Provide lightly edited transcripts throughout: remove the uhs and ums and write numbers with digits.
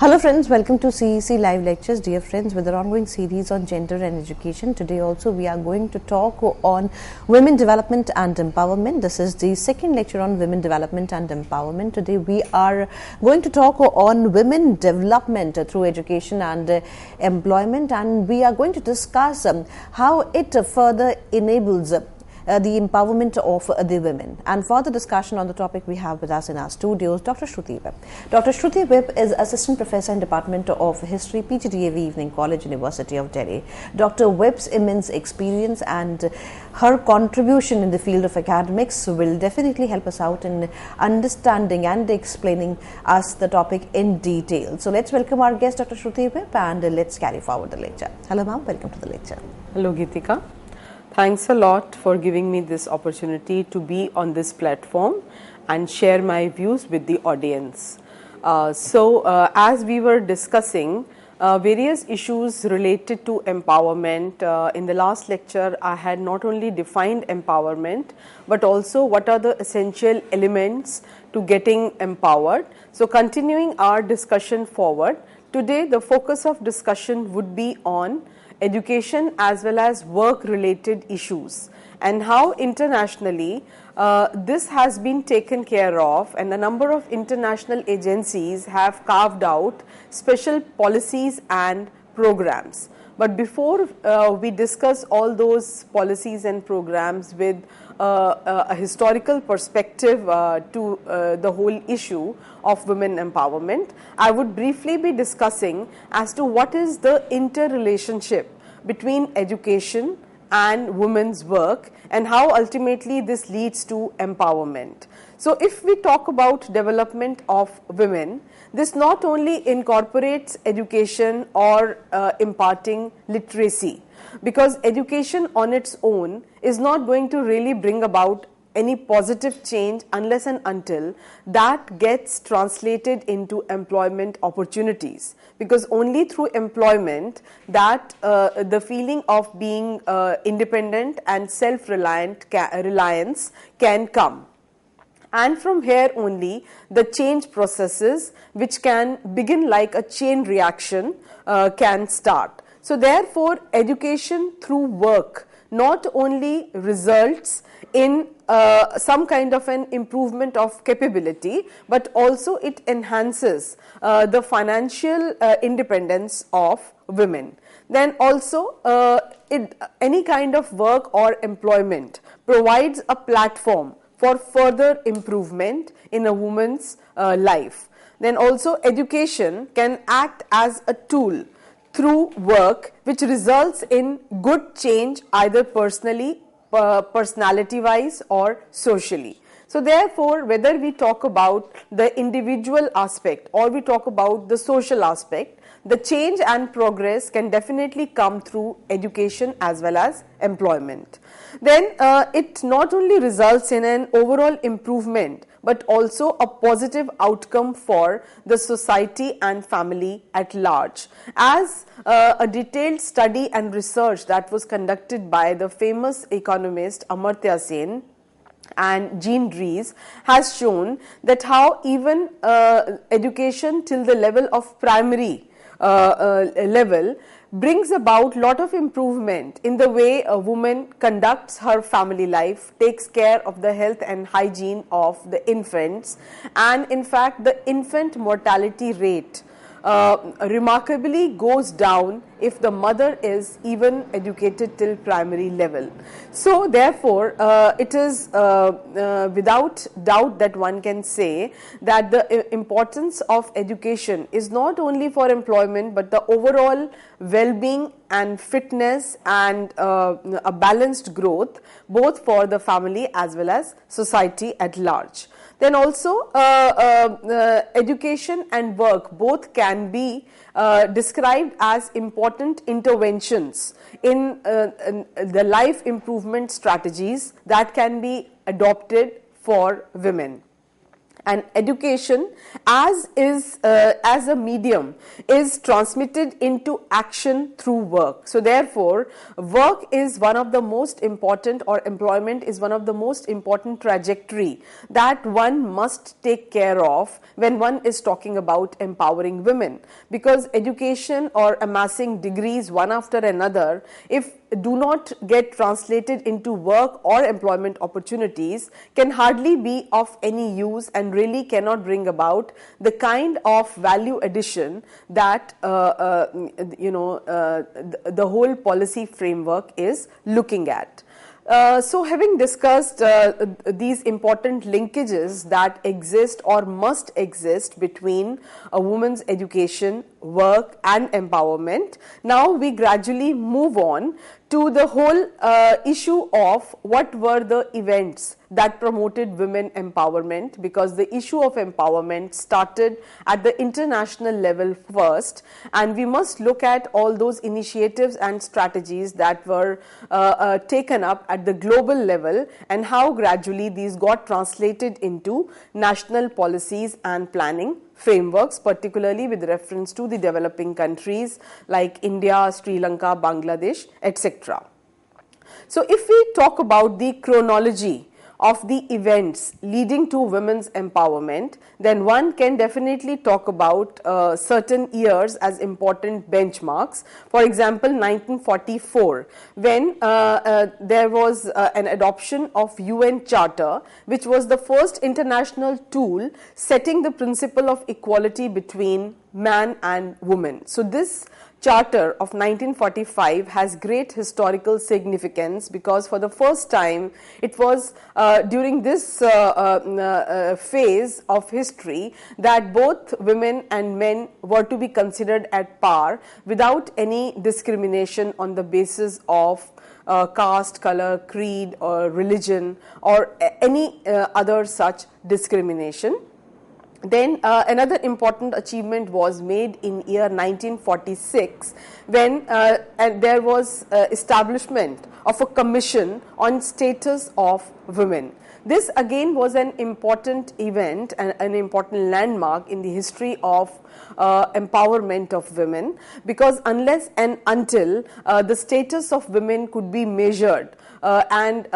Hello friends, welcome to CEC Live Lectures. Dear friends, with our ongoing series on gender and education, today also we are going to talk on women development and empowerment. This is the second lecture on women development and empowerment. Today we are going to talk on women development through education and employment, and we are going to discuss how it further enables the empowerment of the women. And for the discussion on the topic, we have with us in our studios Dr. Shruti Webb. Dr. Shruti Webb is Assistant Professor in Department of History, PGDAV Evening College, University of Delhi. Dr. Webb's immense experience and her contribution in the field of academics will definitely help us out in understanding and explaining us the topic in detail. So let's welcome our guest, Dr. Shruti Webb, and let's carry forward the lecture. Hello ma'am, welcome to the lecture. Hello Geetika. Thanks a lot for giving me this opportunity to be on this platform and share my views with the audience. As we were discussing various issues related to empowerment, in the last lecture I had not only defined empowerment but also what are the essential elements to getting empowered. So continuing our discussion forward, today the focus of discussion would be on education as well as work related issues and how internationally this has been taken care of, and a number of international agencies have carved out special policies and programs. But before we discuss all those policies and programs with a historical perspective to the whole issue of women empowerment, I would briefly be discussing as to what is the interrelationship between education and women's work and how ultimately this leads to empowerment. So if we talk about development of women, this not only incorporates education or imparting literacy, because education on its own is not going to really bring about any positive change unless and until that gets translated into employment opportunities, because only through employment that the feeling of being independent and self-reliant reliance can come. And from here only the change processes, which can begin like a chain reaction, can start. So therefore education through work not only results in some kind of an improvement of capability, but also it enhances the financial independence of women. Then also any kind of work or employment provides a platform for further improvement in a woman's life. Then also education can act as a tool through work which results in good change either personally, personality wise or socially. So therefore whether we talk about the individual aspect or we talk about the social aspect, the change and progress can definitely come through education as well as employment. Then it not only results in an overall improvement but also a positive outcome for the society and family at large. As a detailed study and research that was conducted by the famous economist Amartya Sen and Jean Dries has shown that how even education till the level of primary level brings about lot of improvement in the way a woman conducts her family life, takes care of the health and hygiene of the infants, and in fact the infant mortality rate remarkably goes down if the mother is even educated till primary level. So therefore it is without doubt that one can say that the importance of education is not only for employment but the overall well-being and fitness and a balanced growth both for the family as well as society at large. Then also education and work both can be described as important interventions in the life improvement strategies that can be adopted for women. and education as a medium is transmitted into action through work. So therefore, work is one of the most important, or employment is one of the most important trajectory that one must take care of when one is talking about empowering women, because education or amassing degrees one after another, if do not get translated into work or employment opportunities, can hardly be of any use and really cannot bring about the kind of value addition that the whole policy framework is looking at. So having discussed these important linkages that exist or must exist between a woman's education, work and empowerment, now we gradually move on to the whole issue of what were the events that promoted women empowerment, because the issue of empowerment started at the international level first, and we must look at all those initiatives and strategies that were taken up at the global level and how gradually these got translated into national policies and planning frameworks, particularly with reference to the developing countries like India, Sri Lanka, Bangladesh, etc. So if we talk about the chronology of the events leading to women's empowerment, then one can definitely talk about certain years as important benchmarks. For example, 1944, when there was an adoption of UN Charter, which was the first international tool setting the principle of equality between man and woman. So this Charter of 1945 has great historical significance, because for the first time it was during this phase of history that both women and men were to be considered at par without any discrimination on the basis of caste, color, creed or religion or any other such discrimination. Then another important achievement was made in year 1946, when there was establishment of a commission on status of women. This again was an important event and an important landmark in the history of empowerment of women, because unless and until the status of women could be measured and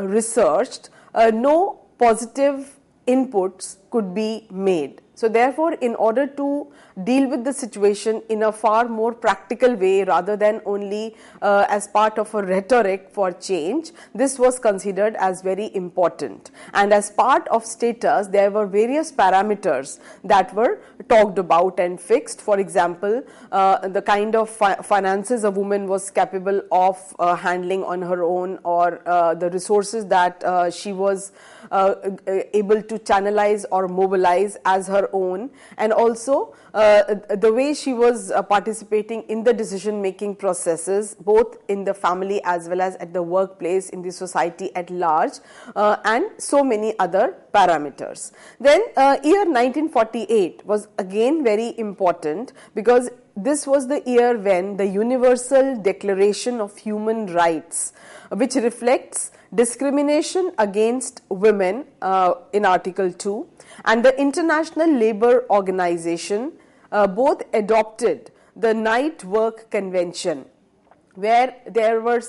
researched, no positive inputs could be made. So therefore, in order to deal with the situation in a far more practical way rather than only as part of a rhetoric for change, this was considered as very important. And as part of status, there were various parameters that were talked about and fixed. For example, the kind of finances a woman was capable of handling on her own, or the resources that she was able to channelize or mobilize as her own, and also the way she was participating in the decision making processes both in the family as well as at the workplace, in the society at large, and so many other parameters. Then year 1948 was again very important, because this was the year when the Universal Declaration of Human Rights, which reflects discrimination against women in Article 2, and the International Labour Organization both adopted the Night Work Convention, where there were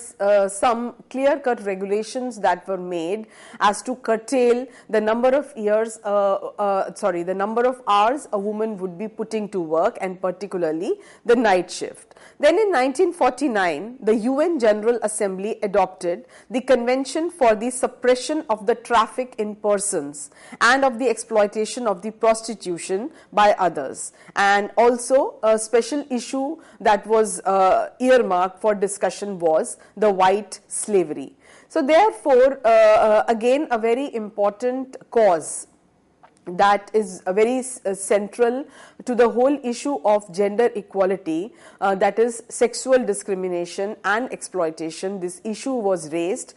some clear-cut regulations that were made as to curtail the number of the number of hours a woman would be putting to work, and particularly the night shift. Then in 1949, the UN General Assembly adopted the Convention for the Suppression of the Traffic in Persons and of the Exploitation of the Prostitution by Others, and also a special issue that was earmarked for discussion was the white slavery. So therefore, again a very important cause that is very central to the whole issue of gender equality, that is sexual discrimination and exploitation. This issue was raised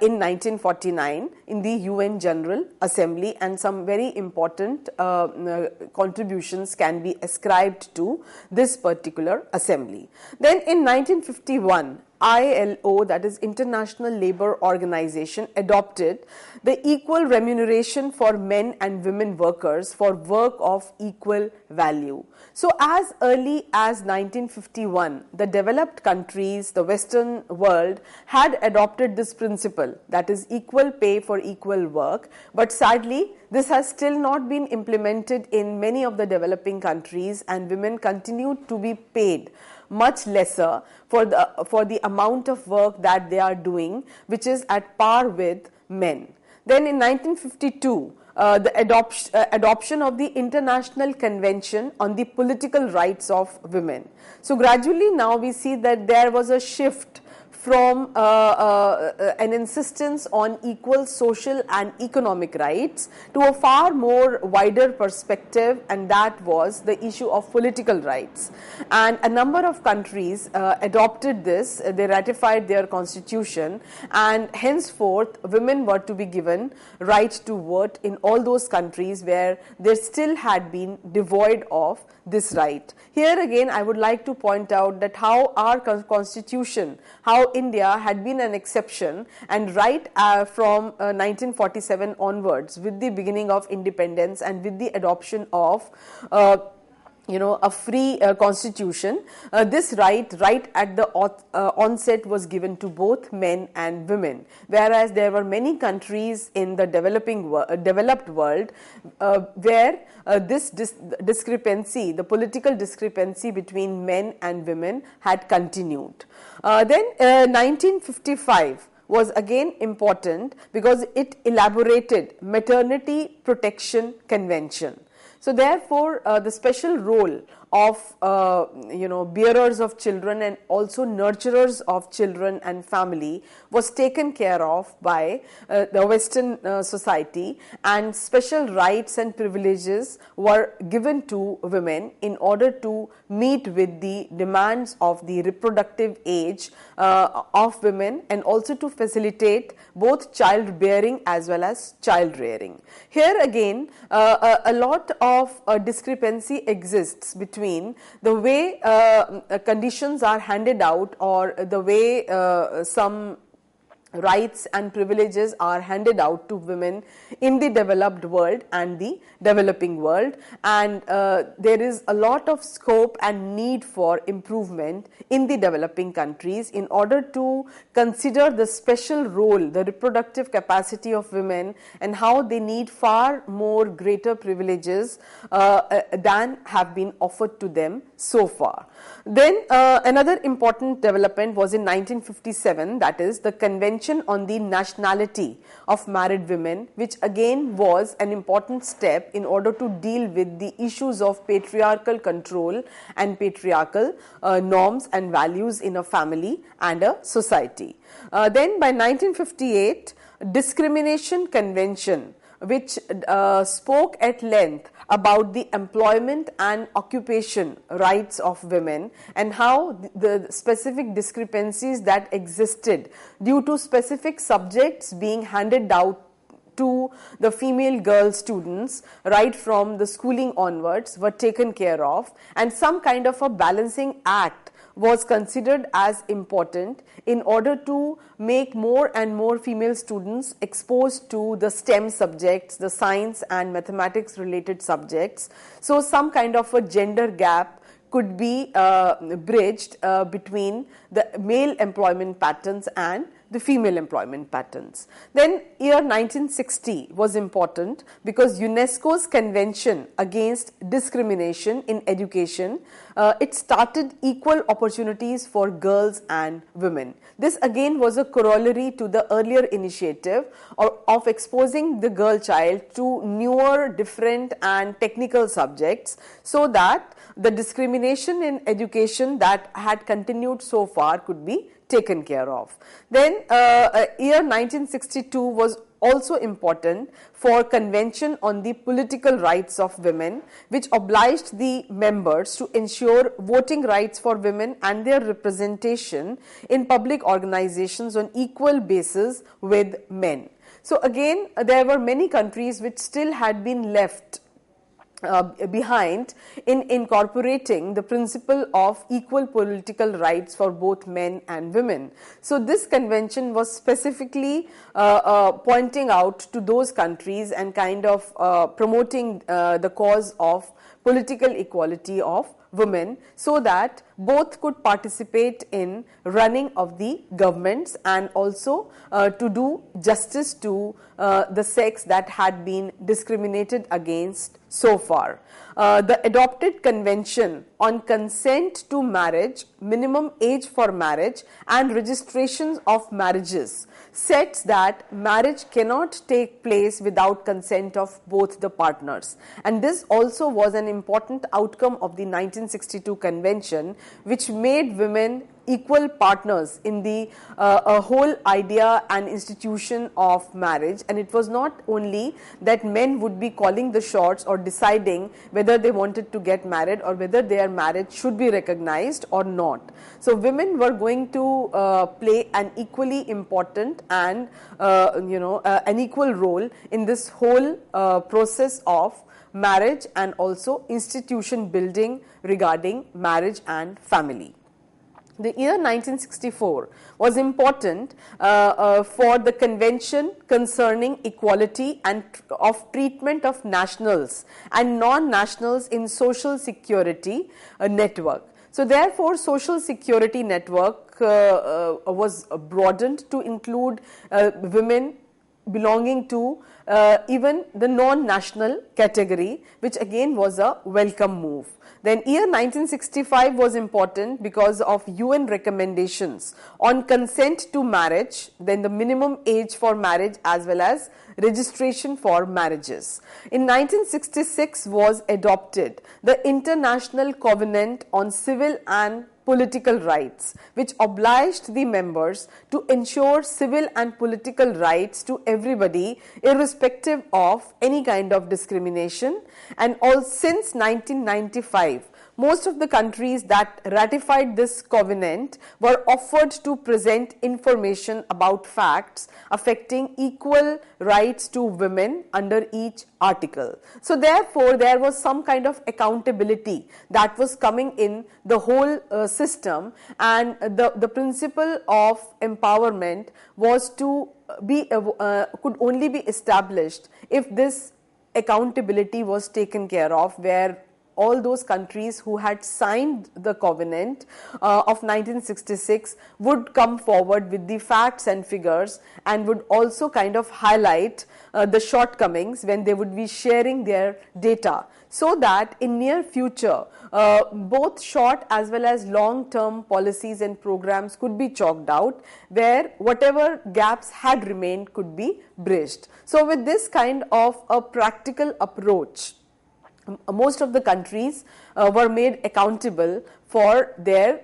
in 1949 in the UN General Assembly, and some very important contributions can be ascribed to this particular assembly. Then in 1951, ILO, that is International Labour Organization, adopted the equal remuneration for men and women workers for work of equal value. So as early as 1951, the developed countries, the Western world, had adopted this principle, that is equal pay for equal work, but sadly this has still not been implemented in many of the developing countries, and women continue to be paid much lesser for the amount of work that they are doing, which is at par with men. Then in 1952, the adoption of the International Convention on the Political Rights of Women. So gradually now we see that there was a shift from an insistence on equal social and economic rights to a far more wider perspective, and that was the issue of political rights. And a number of countries adopted this, they ratified their constitution, and henceforth women were to be given right to vote in all those countries where they still had been devoid of this right. Here again I would like to point out that how our constitution, how India had been an exception, and right from 1947 onwards, with the beginning of independence and with the adoption of a free constitution, this right at the onset was given to both men and women, whereas there were many countries in the developed world where this discrepancy, the political discrepancy between men and women, had continued. Then 1955 was again important because it elaborated Maternity Protection Convention. So therefore, the special role of bearers of children and also nurturers of children and family was taken care of by the Western society, and special rights and privileges were given to women in order to meet with the demands of the reproductive age of women, and also to facilitate both childbearing as well as child rearing. Here again a lot of discrepancy exists between the way conditions are handed out, or the way some rights and privileges are handed out to women in the developed world and the developing world, and there is a lot of scope and need for improvement in the developing countries in order to consider the special role, the reproductive capacity of women, and how they need far more greater privileges than have been offered to them so far. Then another important development was in 1957, that is the Convention on the Nationality of Married Women, which again was an important step in order to deal with the issues of patriarchal control and patriarchal norms and values in a family and a society. Then by 1958, Discrimination Convention, which spoke at length about the employment and occupation rights of women, and how the specific discrepancies that existed due to specific subjects being handed out to the female girl students right from the schooling onwards were taken care of, and some kind of a balancing act was considered as important in order to make more and more female students exposed to the STEM subjects, the science and mathematics related subjects. So some kind of a gender gap could be bridged between the male employment patterns and the female employment patterns. Then year 1960 was important because UNESCO's Convention Against Discrimination in Education, it started equal opportunities for girls and women. This again was a corollary to the earlier initiative of exposing the girl child to newer, different and technical subjects, so that the discrimination in education that had continued so far could be taken care of. Then year 1962 was also important for Convention on the Political Rights of Women, which obliged the members to ensure voting rights for women and their representation in public organizations on equal basis with men. So again, there were many countries which still had been left behind in incorporating the principle of equal political rights for both men and women. So this convention was specifically pointing out to those countries and kind of promoting the cause of political equality of women, so that both could participate in running of the governments and also to do justice to the sex that had been discriminated against so far. The adopted convention on consent to marriage, minimum age for marriage and registrations of marriages sets that marriage cannot take place without consent of both the partners, and this also was an important outcome of the 1962 convention, which made women equal partners in the whole idea and institution of marriage. And it was not only that men would be calling the shots or deciding whether they wanted to get married or whether their marriage should be recognized or not. So women were going to play an equally important and an equal role in this whole process of marriage and also institution building regarding marriage and family. The year 1964 was important for the convention concerning equality and of treatment of nationals and non-nationals in social security network. So therefore, social security network was broadened to include women belonging to even the non-national category, which again was a welcome move. Then year 1965 was important because of UN recommendations on consent to marriage, then the minimum age for marriage as well as registration for marriages. In 1966 was adopted the International Covenant on Civil and Political Rights, which obliged the members to ensure civil and political rights to everybody irrespective of any kind of discrimination. And all since 1995, most of the countries that ratified this covenant were offered to present information about facts affecting equal rights to women under each article. So therefore, there was some kind of accountability that was coming in the whole system, and the principle of empowerment was to be could only be established if this accountability was taken care of, where all those countries who had signed the covenant of 1966 would come forward with the facts and figures and would also kind of highlight the shortcomings when they would be sharing their data, so that in near future both short as well as long term policies and programs could be chalked out, where whatever gaps had remained could be bridged. So with this kind of a practical approach, most of the countries were made accountable for their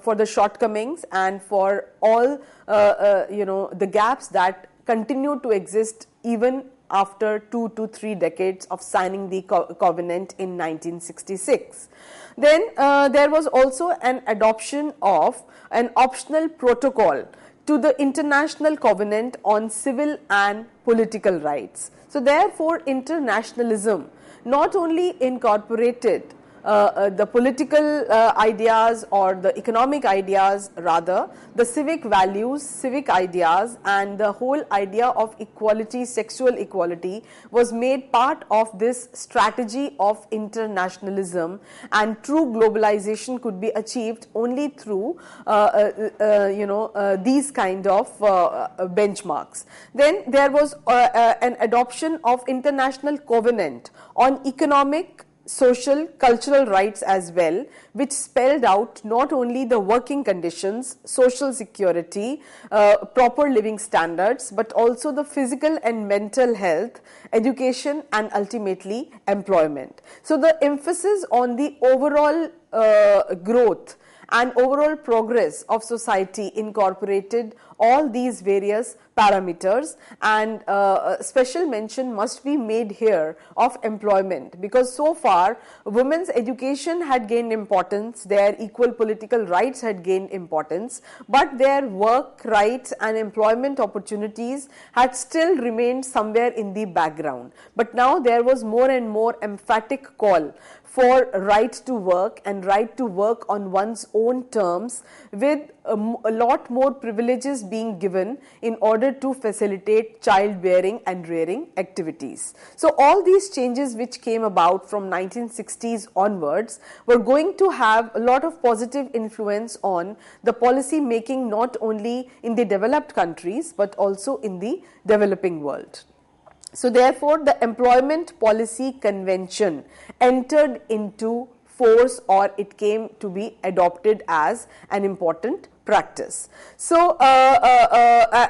for the shortcomings and for all the gaps that continue to exist even after 2 to 3 decades of signing the covenant in 1966. Then there was also an adoption of an optional protocol to the International Covenant on Civil and Political Rights. So therefore, internationalism not only incorporated the political ideas or the economic ideas, rather the civic values, civic ideas, and the whole idea of equality, sexual equality was made part of this strategy of internationalism, and true globalization could be achieved only through these kind of benchmarks. Then there was an adoption of International Covenant on Economic, Social, cultural rights as well, which spelled out not only the working conditions, social security, proper living standards, but also the physical and mental health, education, and ultimately employment. So the emphasis on the overall growth and overall progress of society incorporated all these various parameters, and special mention must be made here of employment, because so far women's education had gained importance, their equal political rights had gained importance, but their work rights and employment opportunities had still remained somewhere in the background. But now there was more and more emphatic call for right to work and right to work on one's own terms, with a lot more privileges being given in order to facilitate childbearing and rearing activities. So all these changes which came about from 1960s onwards were going to have a lot of positive influence on the policy making, not only in the developed countries but also in the developing world. So therefore, the Employment Policy Convention entered into force, or it came to be adopted as an important practice. So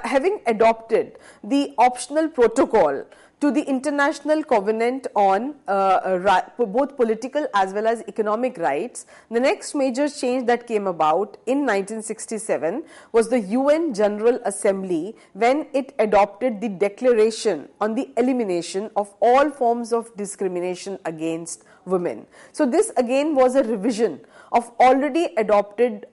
having adopted the optional protocol to the International Covenant on both political as well as economic rights, the next major change that came about in 1967 was the UN General Assembly, when it adopted the Declaration on the Elimination of All Forms of Discrimination Against Women. So this again was a revision of already adopted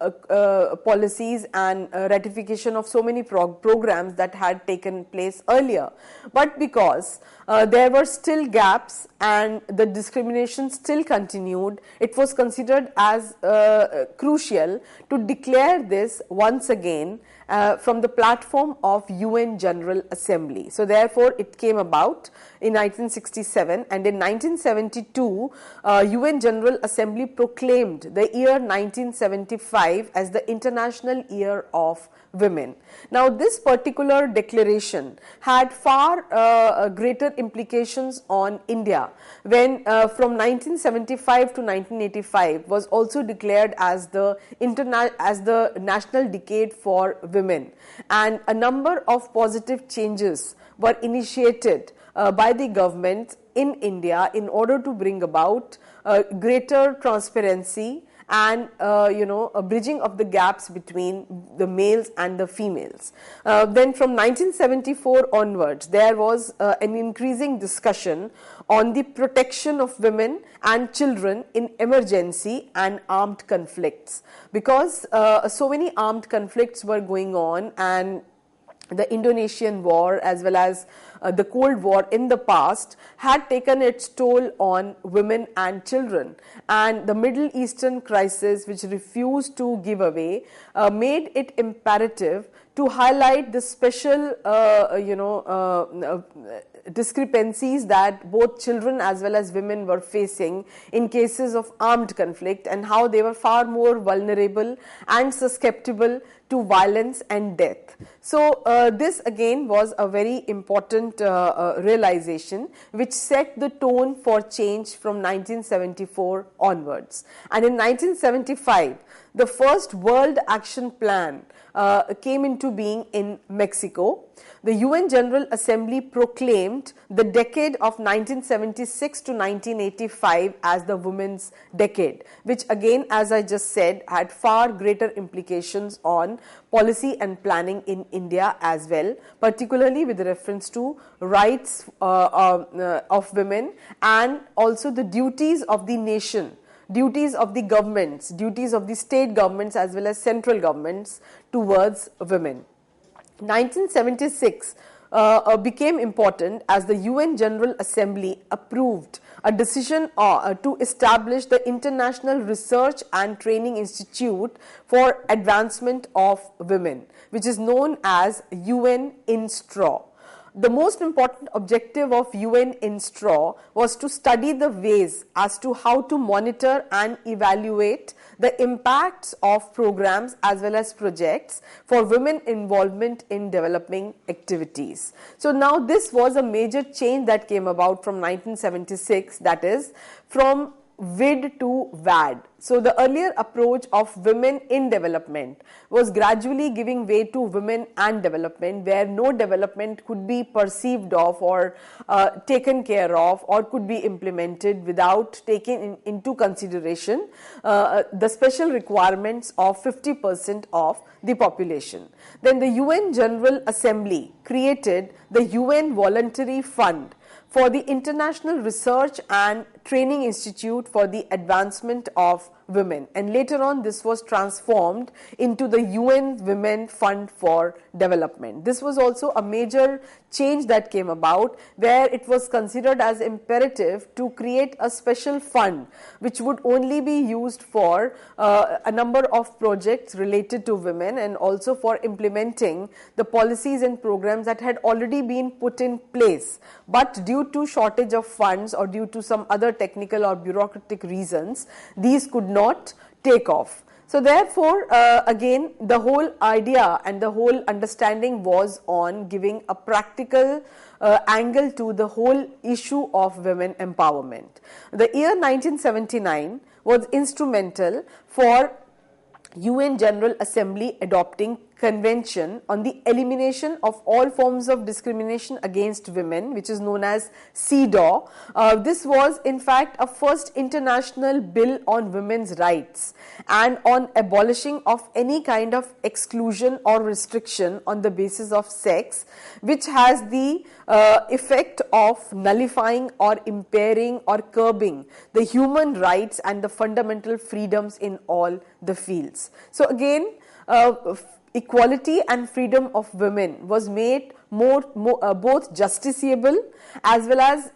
policies and ratification of so many programs that had taken place earlier. But because there were still gaps and the discrimination still continued, it was considered as crucial to declare this once again from the platform of UN General Assembly. So therefore, it came about in 1967, and in 1972, UN General Assembly proclaimed the year 1975 as the International Year of Women. Now, this particular declaration had far greater implications on India, when from 1975 to 1985 was also declared as the National Decade for Women, and a number of positive changes were initiated by the government in India in order to bring about greater transparency and a bridging of the gaps between the males and the females. Then from 1974 onwards, there was an increasing discussion on the protection of women and children in emergency and armed conflicts, because so many armed conflicts were going on, and the Indonesian war as well as the Cold War in the past had taken its toll on women and children, and the Middle Eastern crisis, which refused to give away, made it imperative to highlight the special discrepancies that both children as well as women were facing in cases of armed conflict, and how they were far more vulnerable and susceptible to violence and death. So this again was a very important realization which set the tone for change from 1974 onwards. And in 1975, the first World Action Plan came into being in Mexico. The UN General Assembly proclaimed the decade of 1976 to 1985 as the Women's Decade, which again, as I just said, had far greater implications on policy and planning in India as well, particularly with reference to rights of women, and also the duties of the nation, duties of the governments, duties of the state governments as well as central governments towards women. 1976 became important as the UN General Assembly approved a decision to establish the International Research and Training Institute for Advancement of Women, which is known as UN INSTRAW. The most important objective of UN INSTRAW was to study the ways as to how to monitor and evaluate the impacts of programs as well as projects for women involvement in developing activities. So now this was a major change that came about from 1976, that is from WID to WAD. So the earlier approach of women in development was gradually giving way to women and development, where no development could be perceived of or taken care of or could be implemented without taking into consideration the special requirements of 50% of the population. Then the UN General Assembly created the UN Voluntary Fund for the International Research and Training Institute for the Advancement of Women, and later on this was transformed into the UN Women Fund for Development. This was also a major change that came about, where it was considered as imperative to create a special fund which would only be used for a number of projects related to women, and also for implementing the policies and programs that had already been put in place, but due to shortage of funds or due to some other technical or bureaucratic reasons, these could not take off. So therefore, again, the whole idea and the whole understanding was on giving a practical angle to the whole issue of women empowerment. The year 1979 was instrumental for UN General Assembly adopting Convention on the Elimination of All Forms of Discrimination Against Women, which is known as CEDAW. This was in fact a first international bill on women's rights and on abolishing of any kind of exclusion or restriction on the basis of sex, which has the effect of nullifying or impairing or curbing the human rights and the fundamental freedoms in all the fields. So again, equality and freedom of women was made both justiciable as well as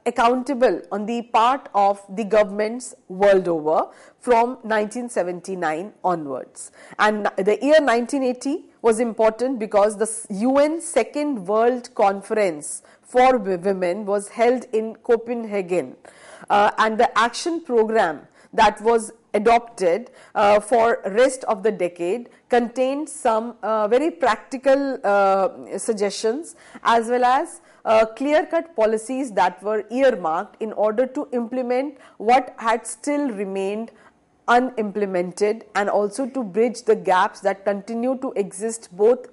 accountable on the part of the governments world over from 1979 onwards. And the year 1980 was important because the UN Second World Conference for Women was held in Copenhagen, and the action program that was adopted for rest of the decade contained some very practical suggestions as well as clear-cut policies that were earmarked in order to implement what had still remained unimplemented, and also to bridge the gaps that continue to exist both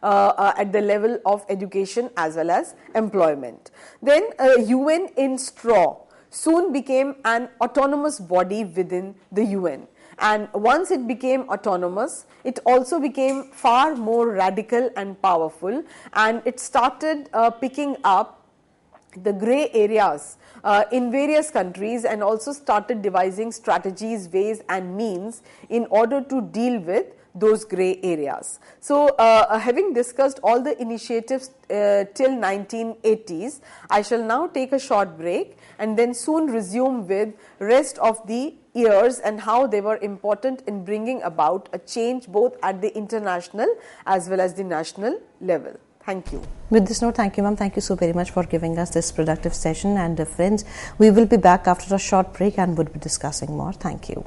at the level of education as well as employment. Then UN in straw soon became an autonomous body within the UN, and once it became autonomous, it also became far more radical and powerful, and it started picking up the grey areas in various countries, and also started devising strategies, ways and means in order to deal with those grey areas. So having discussed all the initiatives till 1980s, I shall now take a short break and then soon resume with rest of the years and how they were important in bringing about a change both at the international as well as the national level. Thank you. With this note, thank you, ma'am. Thank you so very much for giving us this productive session. And friends, we will be back after a short break and would be discussing more. Thank you.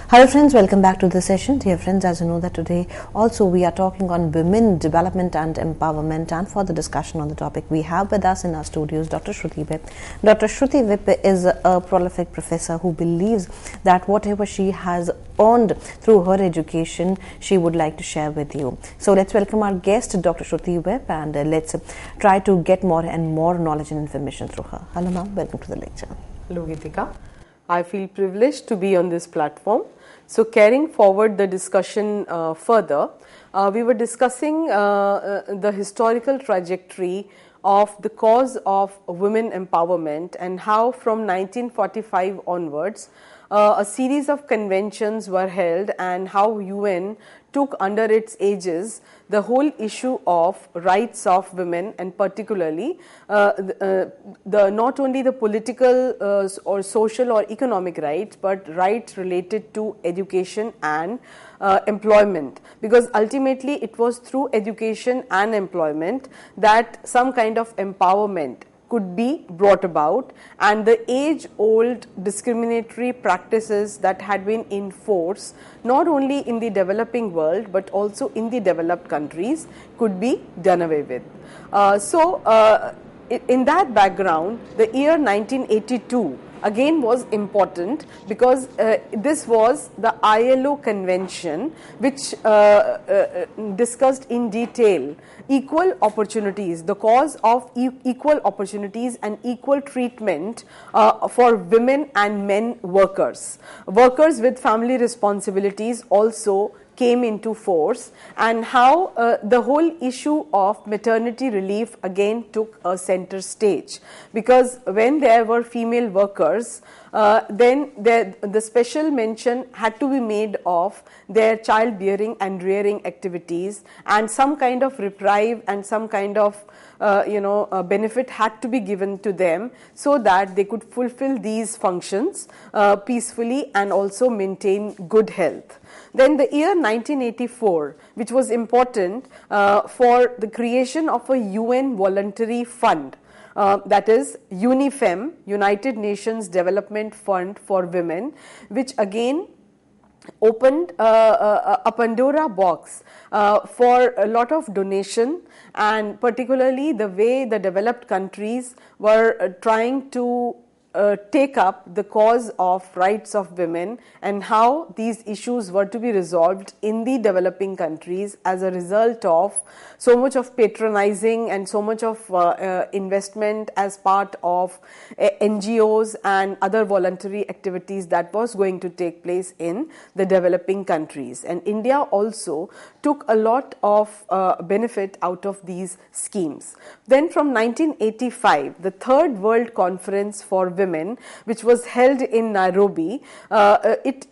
Hello friends, welcome back to the session. Dear friends, as you know that today also we are talking on women development and empowerment, and for the discussion on the topic we have with us in our studios Dr. Shruti Vip. Dr. Shruti Vip is a prolific professor who believes that whatever she has earned through her education she would like to share with you. So let's welcome our guest Dr. Shruti Vip, and let's try to get more and more knowledge and information through her. Hello ma'am, welcome to the lecture. Hello Geetika. I feel privileged to be on this platform. So carrying forward the discussion further, we were discussing the historical trajectory of the cause of women empowerment and how from 1945 onwards a series of conventions were held and how UN took under its aegis the whole issue of rights of women, and particularly not only the political or social or economic rights, but rights related to education and employment, because ultimately it was through education and employment that some kind of empowerment could be brought about, and the age-old discriminatory practices that had been in force not only in the developing world but also in the developed countries could be done away with. In that background, the year 1982 again was important, because this was the ILO convention which discussed in detail equal opportunities, the cause of equal opportunities and equal treatment for women and men workers. Workers with family responsibilities also came into force, and how the whole issue of maternity relief again took a center stage, because when there were female workers, then the special mention had to be made of their childbearing and rearing activities, and some kind of reprieve and some kind of benefit had to be given to them so that they could fulfill these functions peacefully and also maintain good health. Then the year 1984, which was important for the creation of a UN voluntary fund, that is UNIFEM, United Nations Development Fund for Women, which again opened a Pandora box for a lot of donation, and particularly the way the developed countries were trying to take up the cause of rights of women, and how these issues were to be resolved in the developing countries as a result of so much of patronizing and so much of investment as part of NGOs and other voluntary activities that was going to take place in the developing countries. And India also took a lot of benefit out of these schemes. Then from 1985, the Third World Conference for Women, which was held in Nairobi, it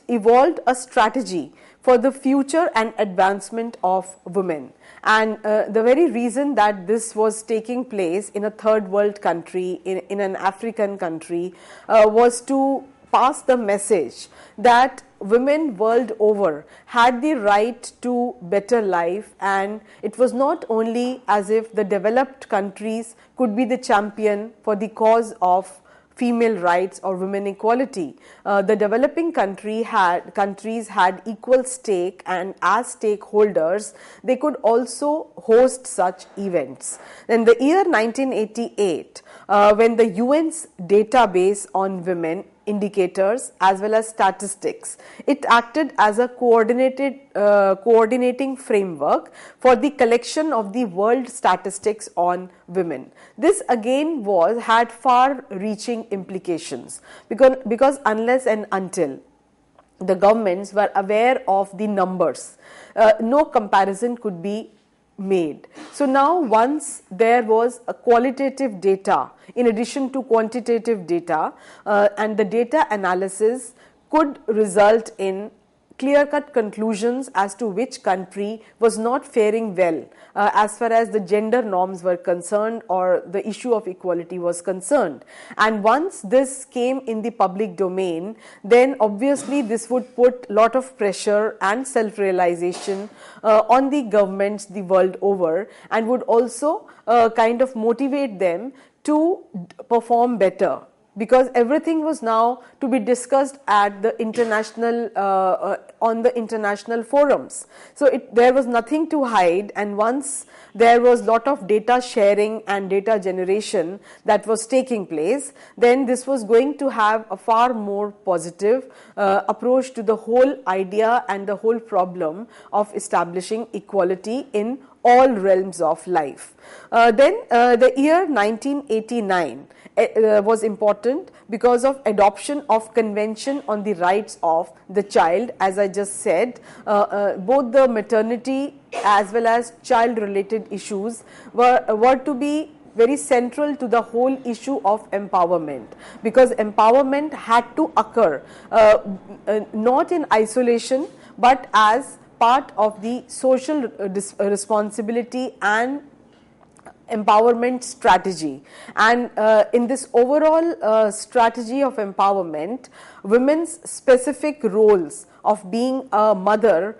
evolved a strategy for the future and advancement of women. And the very reason that this was taking place in a third world country, in an African country, was to pass the message that women world over had the right to better life, and it was not only as if the developed countries could be the champion for the cause of female rights or women equality. The developing countries had equal stake, and as stakeholders they could also host such events. In the year 1988, when the UN's database on women indicators as well as statistics, it acted as a coordinating framework for the collection of the world statistics on women. This again had far-reaching implications, because unless and until the governments were aware of the numbers, no comparison could be made. So now, once there was a qualitative data in addition to quantitative data, and the data analysis could result in clear-cut conclusions as to which country was not faring well as far as the gender norms were concerned or the issue of equality was concerned. And once this came in the public domain, then obviously this would put a lot of pressure and self-realization on the governments the world over, and would also kind of motivate them to perform better because everything was now to be discussed at the international on the international forums. So there was nothing to hide, and once there was lot of data sharing and data generation that was taking place, then this was going to have a far more positive approach to the whole idea and the whole problem of establishing equality in all realms of life. Then the year 1989 was important because of adoption of Convention on the Rights of the Child. As I just said, both the maternity as well as child related issues were to be very central to the whole issue of empowerment, because empowerment had to occur not in isolation but as part of the social responsibility and empowerment strategy. And in this overall strategy of empowerment, women's specific roles of being a mother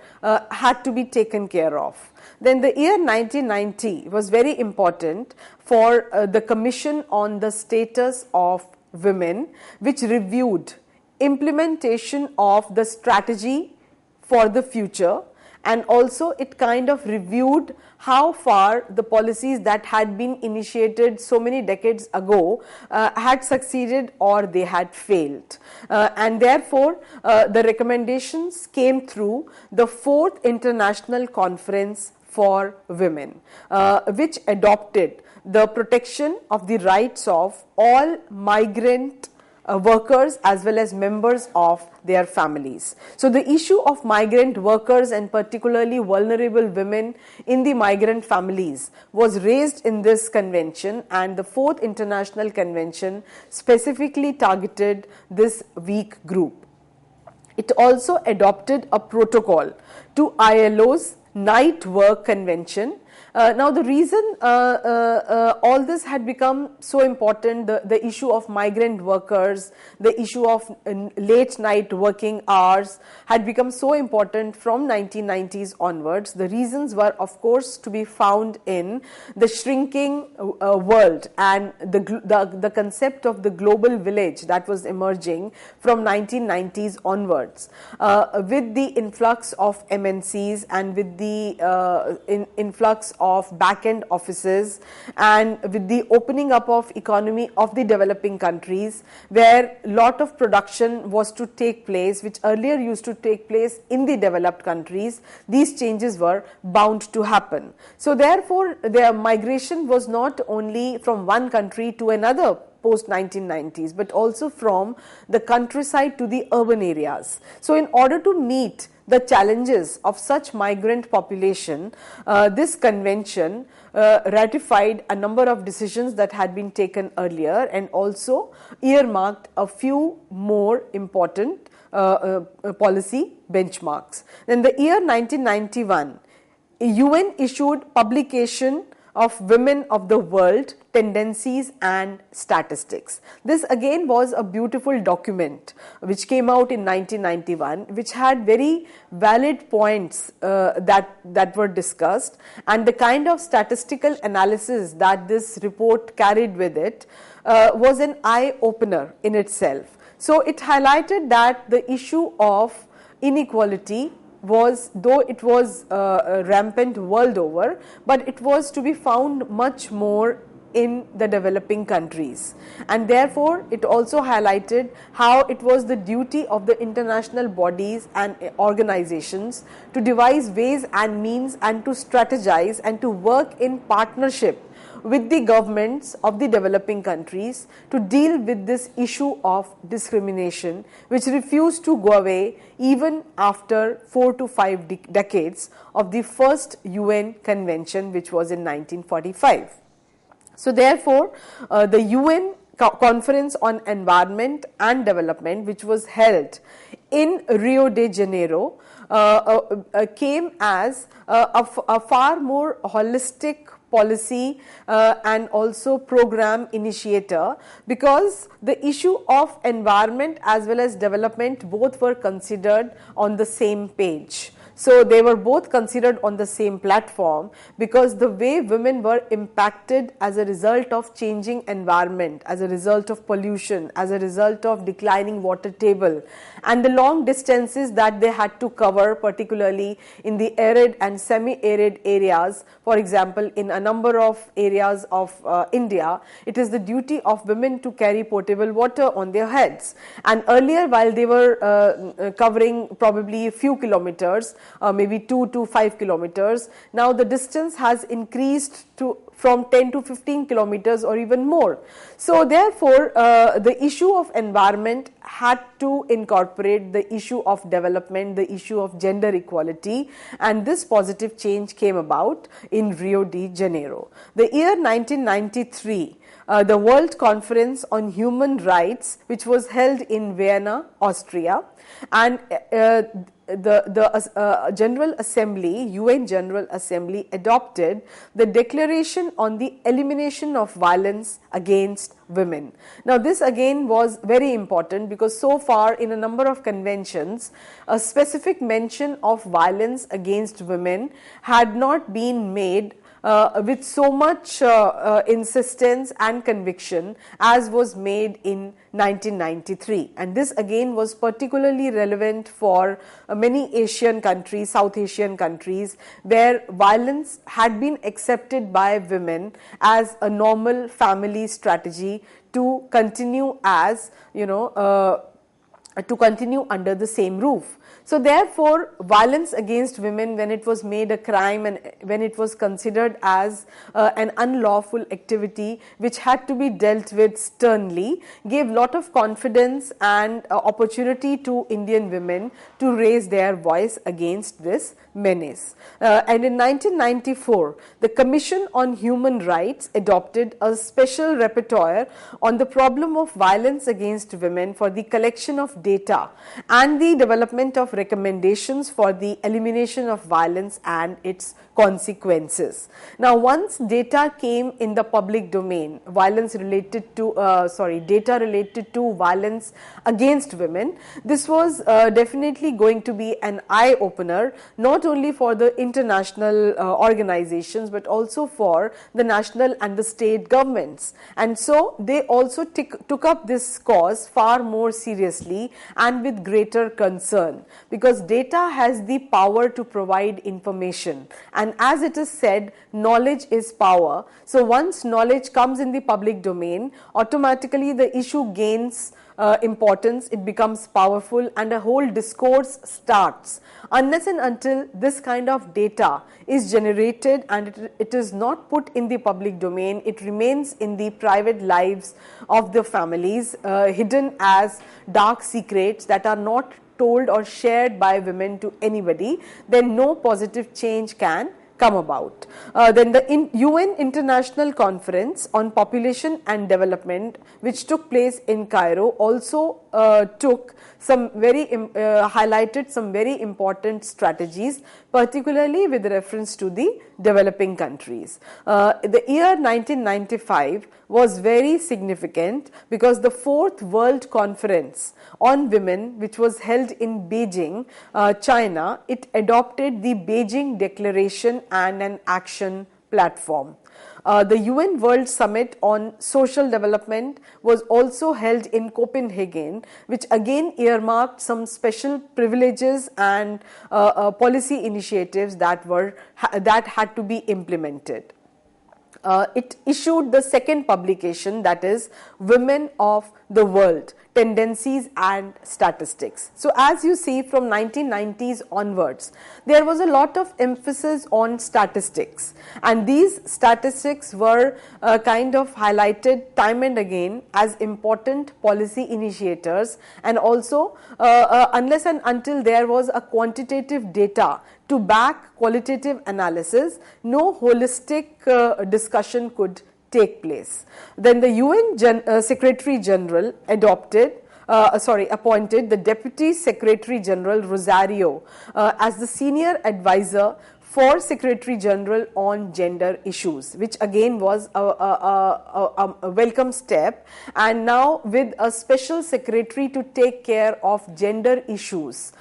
had to be taken care of. Then the year 1990 was very important for the Commission on the Status of Women, which reviewed implementation of the strategy for the future, and also it kind of reviewed how far the policies that had been initiated so many decades ago had succeeded or they had failed. And therefore, the recommendations came through the 4th International Conference for Women, which adopted the protection of the rights of all migrant workers as well as members of their families. So the issue of migrant workers and particularly vulnerable women in the migrant families was raised in this convention, and the 4th International Convention specifically targeted this weak group. It also adopted a protocol to ILO's Night Work Convention. Now the reason all this had become so important, the issue of migrant workers, the issue of late night working hours had become so important from 1990s onwards. The reasons were of course to be found in the shrinking world and the concept of the global village that was emerging from 1990s onwards, with the influx of MNCs and with the influx of back-end offices, and with the opening up of economy of the developing countries, where lot of production was to take place which earlier used to take place in the developed countries. These changes were bound to happen. So therefore their migration was not only from one country to another post 1990s, but also from the countryside to the urban areas. So in order to meet the challenges of such migrant population, this convention ratified a number of decisions that had been taken earlier, and also earmarked a few more important policy benchmarks. Then the year 1991, UN issued publication of Women of the World, Tendencies and Statistics. This again was a beautiful document which came out in 1991, which had very valid points that were discussed, and the kind of statistical analysis that this report carried with it was an eye-opener in itself. So it highlighted that the issue of inequality was, though it was rampant world over, but it was to be found much more in the developing countries, and therefore it also highlighted how it was the duty of the international bodies and organizations to devise ways and means and to strategize and to work in partnership with the governments of the developing countries to deal with this issue of discrimination, which refused to go away even after 4 to 5 decades of the first UN convention, which was in 1945. So therefore, the UN Conference on Environment and Development, which was held in Rio de Janeiro, came as a far more holistic policy and also program initiator, because the issue of environment as well as development both were considered on the same page. So they were both considered on the same platform, because the way women were impacted as a result of changing environment, as a result of pollution, as a result of declining water table, and the long distances that they had to cover, particularly in the arid and semi-arid areas. For example, in a number of areas of India, it is the duty of women to carry potable water on their heads. And earlier, while they were covering probably a few kilometers, maybe 2 to 5 kilometers, now the distance has increased to from 10 to 15 kilometers or even more. So therefore, the issue of environment had to incorporate the issue of development, the issue of gender equality, and this positive change came about in Rio de Janeiro. The year 1993, the World Conference on Human Rights, which was held in Vienna, Austria, and the General Assembly, UN General Assembly, adopted the Declaration on the Elimination of Violence Against Women. Now this again was very important, because so far in a number of conventions, a specific mention of violence against women had not been made with so much insistence and conviction as was made in 1993. And this again was particularly relevant for many Asian countries, South Asian countries, where violence had been accepted by women as a normal family strategy to continue as, to continue under the same roof. So therefore, violence against women, when it was made a crime and when it was considered as an unlawful activity which had to be dealt with sternly, gave lot of confidence and opportunity to Indian women to raise their voice against this menace. And in 1994, the Commission on Human Rights adopted a special rapporteur on the problem of violence against women for the collection of data and the development of recommendations for the elimination of violence and its consequences. Now, once data came in the public domain, data related to violence against women, this was definitely going to be an eye opener, not only for the international organizations but also for the national and the state governments. And so they also took up this cause far more seriously and with greater concern, because data has the power to provide information, and as it is said, knowledge is power. So once knowledge comes in the public domain, automatically the issue gains importance, it becomes powerful, and a whole discourse starts. Unless and until this kind of data is generated and it is not put in the public domain, it remains in the private lives of the families, hidden as dark secrets that are not told or shared by women to anybody, then no positive change can come about. Then the UN International Conference on Population and Development, which took place in Cairo, also highlighted some very important strategies, particularly with reference to the developing countries. The year 1995 was very significant because the 4th World Conference on Women, which was held in Beijing, China, it adopted the Beijing Declaration and an action platform. The UN World Summit on Social Development was also held in Copenhagen, which again earmarked some special privileges and policy initiatives that had to be implemented. It issued the second publication, that is Women of the World, Tendencies and Statistics. So as you see, from 1990s onwards, there was a lot of emphasis on statistics, and these statistics were kind of highlighted time and again as important policy initiators, and also unless and until there was a quantitative data to back qualitative analysis, no holistic discussion could take place. Then the UN Secretary General appointed the Deputy Secretary General Rosario as the senior advisor for Secretary General on gender issues, which again was a welcome step. And now with a special secretary to take care of gender issues,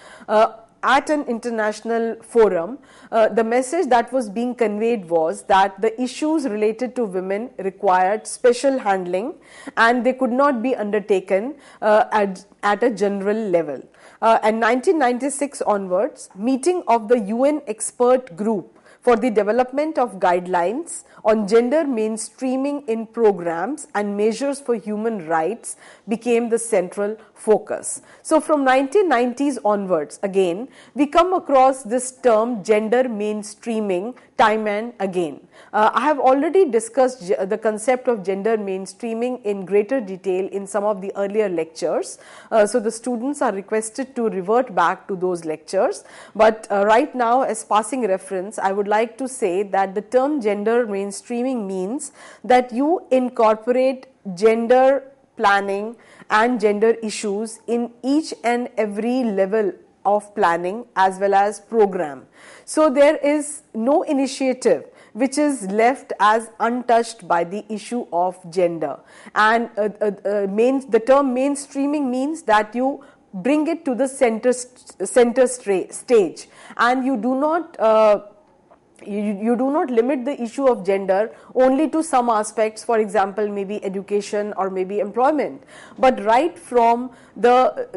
at an international forum, the message that was being conveyed was that the issues related to women required special handling and they could not be undertaken at a general level. And 1996 onwards, meeting of the UN expert group for the development of guidelines on gender mainstreaming in programs and measures for human rights became the central focus. So from 1990s onwards, again, we come across this term gender mainstreaming time and again. I have already discussed the concept of gender mainstreaming in greater detail in some of the earlier lectures. So the students are requested to revert back to those lectures. But right now, as passing reference, I would like to say that the term gender mainstreaming means that you incorporate gender planning and gender issues in each and every level of planning as well as program. So there is no initiative which is left as untouched by the issue of gender. And the term mainstreaming means that you bring it to the center stage, and you do not you do not limit the issue of gender only to some aspects, for example, maybe education or maybe employment, but right from the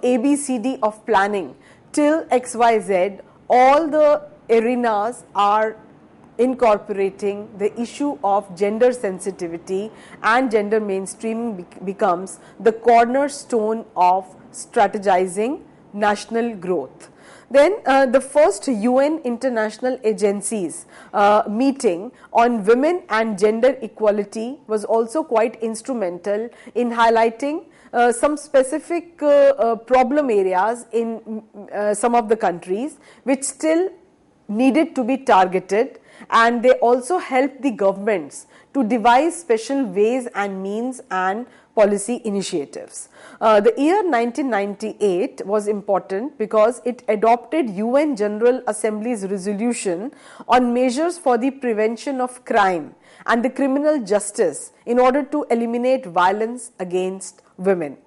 ABCD of planning till XYZ, all the arenas are incorporating the issue of gender sensitivity, and gender mainstreaming becomes the cornerstone of strategizing national growth. Then the first UN International Agencies meeting on women and gender equality was also quite instrumental in highlighting some specific problem areas in some of the countries which still needed to be targeted, and they also helped the governments to devise special ways and means and policy initiatives. The year 1998 was important because it adopted UN General Assembly's resolution on measures for the prevention of crime and the criminal justice in order to eliminate violence against women.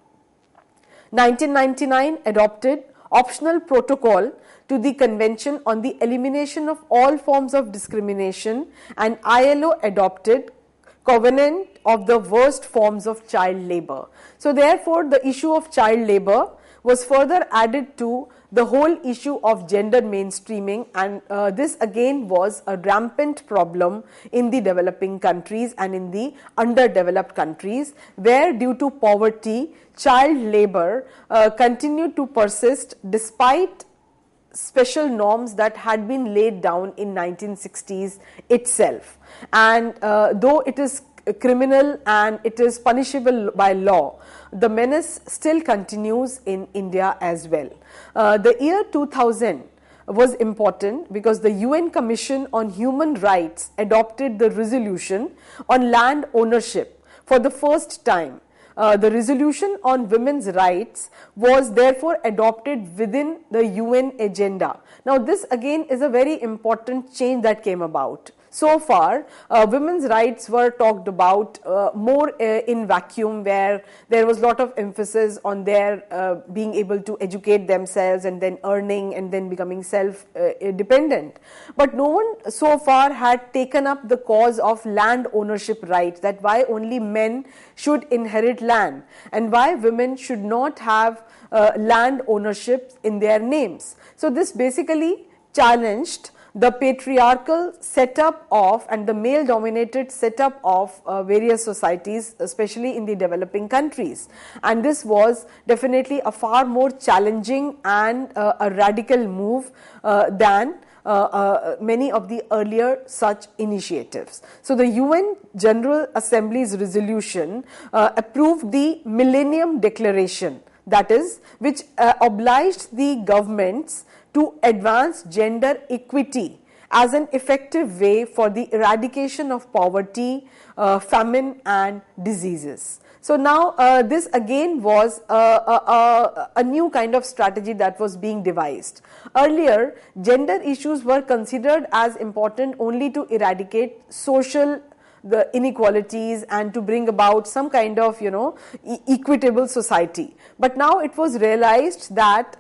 1999 adopted optional protocol to the Convention on the Elimination of All Forms of Discrimination, and ILO adopted Covenant of the Worst Forms of Child Labor. So therefore, the issue of child labor was further added to the whole issue of gender mainstreaming, and this again was a rampant problem in the developing countries and in the underdeveloped countries, where due to poverty, child labor continued to persist despite special norms that had been laid down in 1960s itself. And though it is criminal and it is punishable by law, the menace still continues in India as well. The year 2000 was important because the UN Commission on Human Rights adopted the resolution on land ownership for the first time. The resolution on women's rights was therefore adopted within the UN agenda. Now this again is a very important change that came about. So far, women's rights were talked about more in vacuum, where there was a lot of emphasis on their being able to educate themselves and then earning and then becoming self-dependent. But no one so far had taken up the cause of land ownership rights, that why only men should inherit land and why women should not have land ownership in their names. So this basically challenged the patriarchal setup of and the male dominated setup of various societies, especially in the developing countries, and this was definitely a far more challenging and a radical move than many of the earlier such initiatives. So the UN General Assembly's resolution approved the Millennium Declaration, that is, which obliged the governments to advance gender equity as an effective way for the eradication of poverty, famine and diseases. So now this again was a new kind of strategy that was being devised. Earlier, gender issues were considered as important only to eradicate the inequalities and to bring about some kind of equitable society. But now it was realized that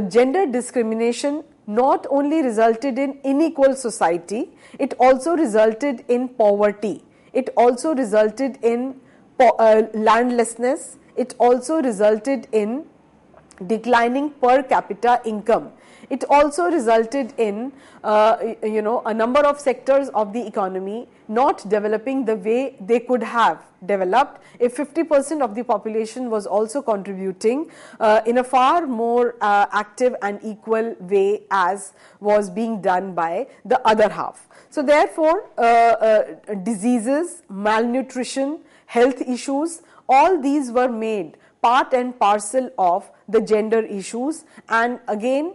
gender discrimination not only resulted in unequal society, it also resulted in poverty. It also resulted in landlessness. It also resulted in declining per capita income. It also resulted in a number of sectors of the economy not developing the way they could have developed if 50% of the population was also contributing in a far more active and equal way as was being done by the other half. So therefore, diseases, malnutrition, health issues, all these were made part and parcel of the gender issues, and again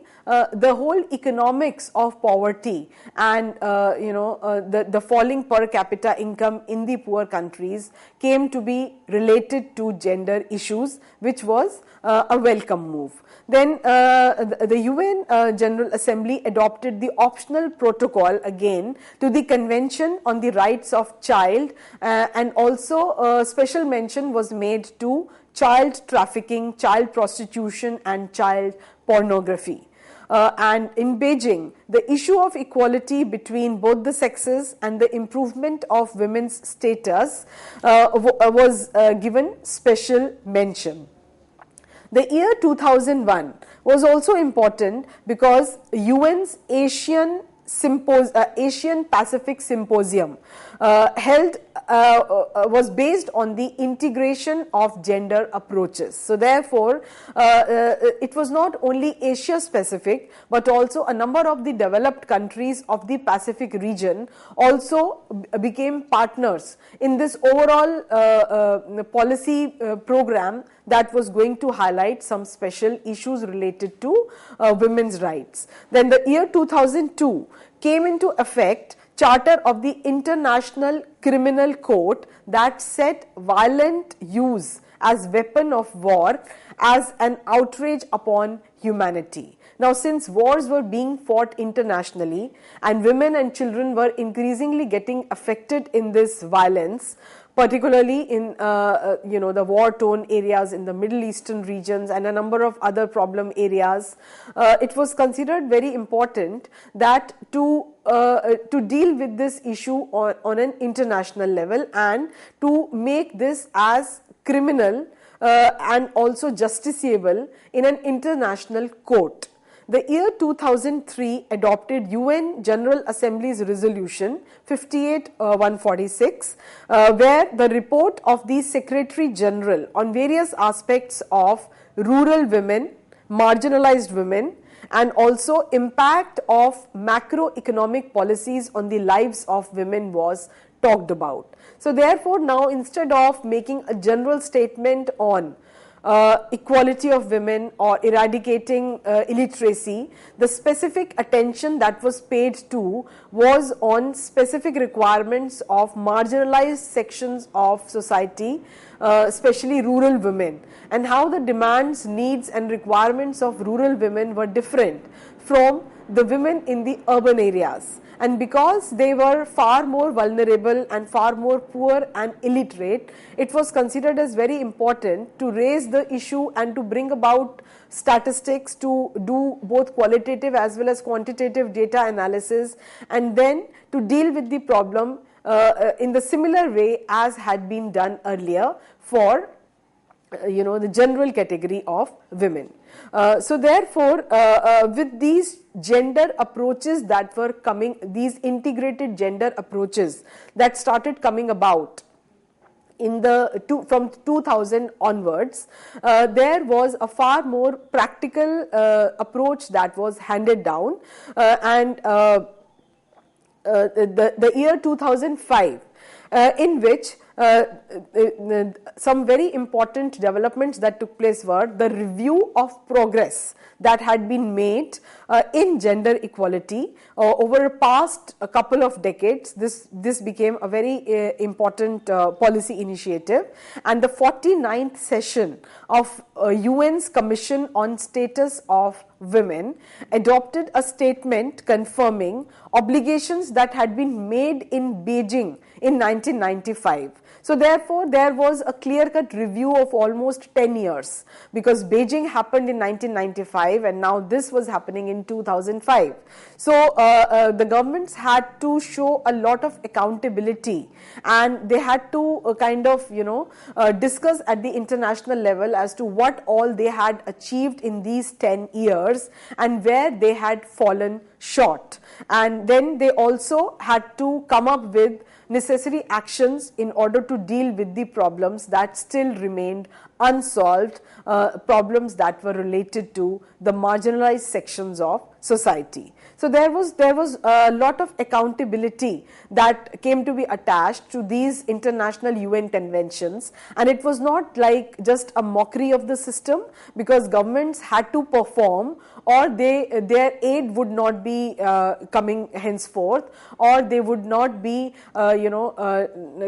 the whole economics of poverty and the falling per capita income in the poor countries came to be related to gender issues, which was a welcome move. Then the UN General Assembly adopted the optional protocol again to the Convention on the Rights of Child, and also special mention was made to child trafficking, child prostitution and child pornography. And in Beijing, the issue of equality between both the sexes and the improvement of women's status was given special mention. The year 2001 was also important because UN's Asian Pacific Symposium held was based on the integration of gender approaches. So therefore, it was not only Asia specific, but also a number of the developed countries of the Pacific region also became partners in this overall policy program that was going to highlight some special issues related to women's rights. Then the year 2002 came into effect Charter of the International Criminal Court that set violent use as weapon of war as an outrage upon humanity. Now, since wars were being fought internationally and women and children were increasingly getting affected in this violence, particularly in the war-torn areas in the Middle Eastern regions and a number of other problem areas, it was considered very important that to deal with this issue on an international level and to make this as criminal and also justiciable in an international court. The year 2003 adopted UN General Assembly's resolution 58-146, where the report of the Secretary General on various aspects of rural women, marginalized women, and also impact of macroeconomic policies on the lives of women was talked about. So therefore, now instead of making a general statement on equality of women or eradicating illiteracy, the specific attention that was paid to was on specific requirements of marginalized sections of society, especially rural women, and how the demands, needs and requirements of rural women were different from the women in the urban areas. And because they were far more vulnerable and far more poor and illiterate, it was considered as very important to raise the issue and to bring about statistics, to do both qualitative as well as quantitative data analysis, and then to deal with the problem in the similar way as had been done earlier for the general category of women. So therefore, with these gender approaches that were coming, these integrated gender approaches that started coming about in from 2000 onwards, there was a far more practical approach that was handed down, and the year 2005, in which some very important developments that took place were the review of progress that had been made in gender equality over a past a couple of decades. This became a very important policy initiative, and the 49th session of UN's Commission on Status of women adopted a statement confirming obligations that had been made in Beijing in 1995. So therefore, there was a clear-cut review of almost 10 years, because Beijing happened in 1995 and now this was happening in 2005. So the governments had to show a lot of accountability, and they had to discuss at the international level as to what all they had achieved in these 10 years and where they had fallen short. And then they also had to come up with necessary actions in order to deal with the problems that still remained unsolved, problems that were related to the marginalized sections of society. So there was a lot of accountability that came to be attached to these international UN conventions, and it was not like just a mockery of the system, because governments had to perform, or their aid would not be coming henceforth, or they would not be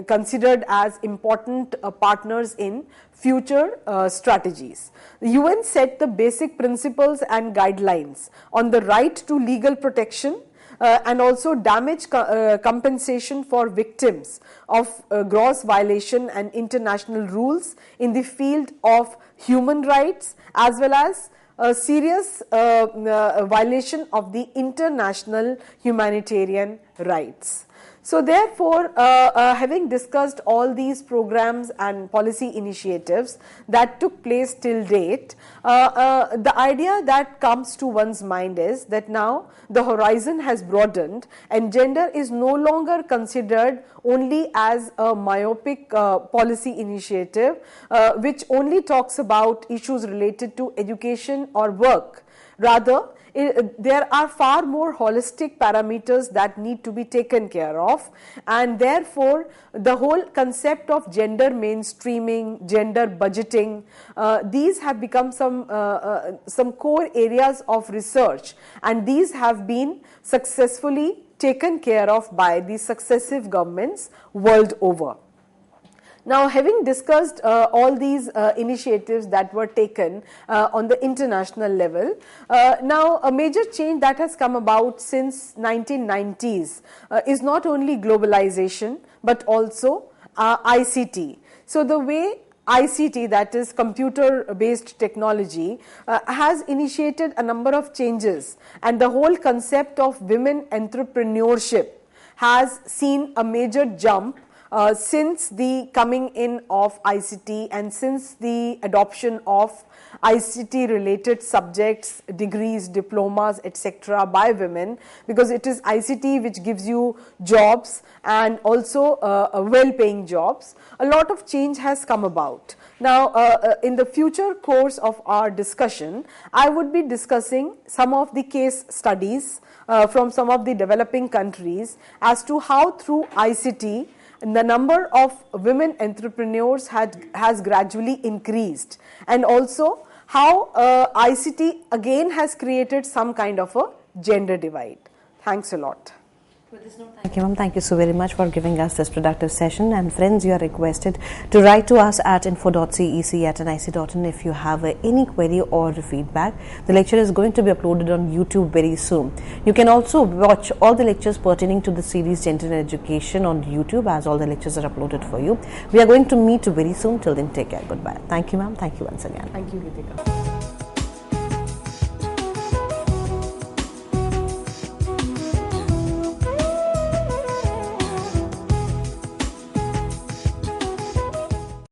considered as important partners in future strategies. The UN set the basic principles and guidelines on the right to legal protection and also damage compensation for victims of gross violation and international rules in the field of human rights, as well as a serious violation of the international humanitarian rights. So therefore, having discussed all these programs and policy initiatives that took place till date, the idea that comes to one's mind is that now the horizon has broadened and gender is no longer considered only as a myopic policy initiative which only talks about issues related to education or work. Rather, there are far more holistic parameters that need to be taken care of, and therefore the whole concept of gender mainstreaming, gender budgeting, these have become some core areas of research, and these have been successfully taken care of by the successive governments world over. Now, having discussed all these initiatives that were taken on the international level, now a major change that has come about since 1990s is not only globalization but also ICT. So the way ICT, that is computer based technology, has initiated a number of changes, and the whole concept of women entrepreneurship has seen a major jump since the coming in of ICT and since the adoption of ICT related subjects, degrees, diplomas, etc. by women, because it is ICT which gives you jobs and also well paying jobs. A lot of change has come about. Now, in the future course of our discussion, I would be discussing some of the case studies from some of the developing countries as to how through ICT the number of women entrepreneurs has gradually increased, and also how ICT again has created some kind of a gender divide. Thanks a lot. With this note, thank you, ma'am. Thank you so very much for giving us this productive session. And friends, you are requested to write to us at info.cec@nic.in if you have any query or feedback. The lecture is going to be uploaded on YouTube very soon. You can also watch all the lectures pertaining to the series Gender and Education on YouTube, as all the lectures are uploaded for you. We are going to meet very soon. Till then, take care. Goodbye. Thank you, ma'am. Thank you once again. Thank you, Ritika.